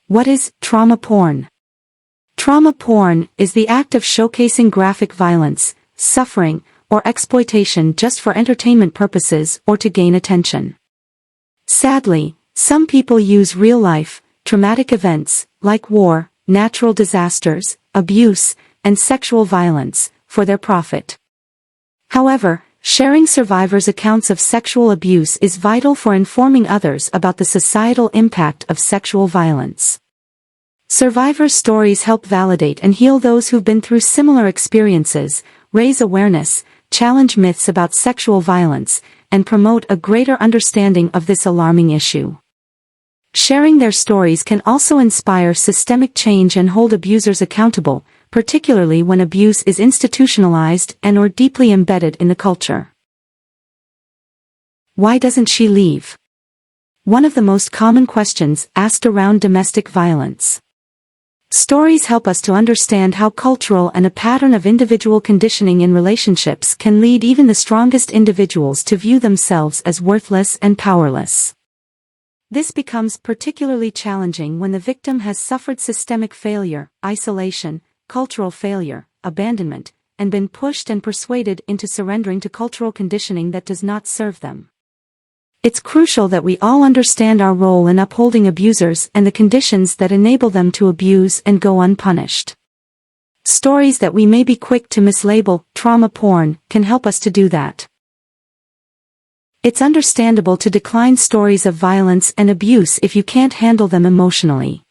What is trauma porn? Trauma porn is the act of showcasing graphic violence, suffering, or exploitation just for entertainment purposes or to gain attention. Sadly, some people use real-life, traumatic events, like war, natural disasters, abuse, and sexual violence, for their profit. However, sharing survivors' accounts of sexual abuse is vital for informing others about the societal impact of sexual violence. Survivors' stories help validate and heal those who've been through similar experiences, raise awareness, challenge myths about sexual violence, and promote a greater understanding of this alarming issue. Sharing their stories can also inspire systemic change and hold abusers accountable, particularly when abuse is institutionalized and/or deeply embedded in the culture. Why doesn't she leave? One of the most common questions asked around domestic violence. Stories help us to understand how cultural and a pattern of individual conditioning in relationships can lead even the strongest individuals to view themselves as worthless and powerless. This becomes particularly challenging when the victim has suffered systemic failure, isolation, cultural failure, abandonment, and been pushed and persuaded into surrendering to cultural conditioning that does not serve them. It's crucial that we all understand our role in upholding abusers and the conditions that enable them to abuse and go unpunished. Stories that we may be quick to mislabel trauma porn can help us to do that. It's understandable to decline stories of violence and abuse if you can't handle them emotionally.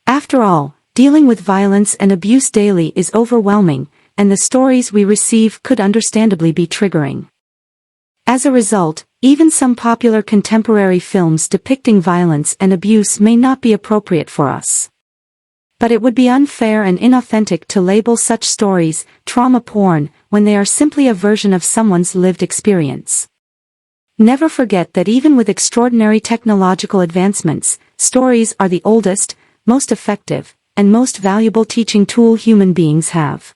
After all, dealing with violence and abuse daily is overwhelming, and the stories we receive could understandably be triggering. As a result, even some popular contemporary films depicting violence and abuse may not be appropriate for us. But it would be unfair and inauthentic to label such stories trauma porn when they are simply a version of someone's lived experience. Never forget that even with extraordinary technological advancements, stories are the oldest, most effective, and most valuable teaching tool human beings have.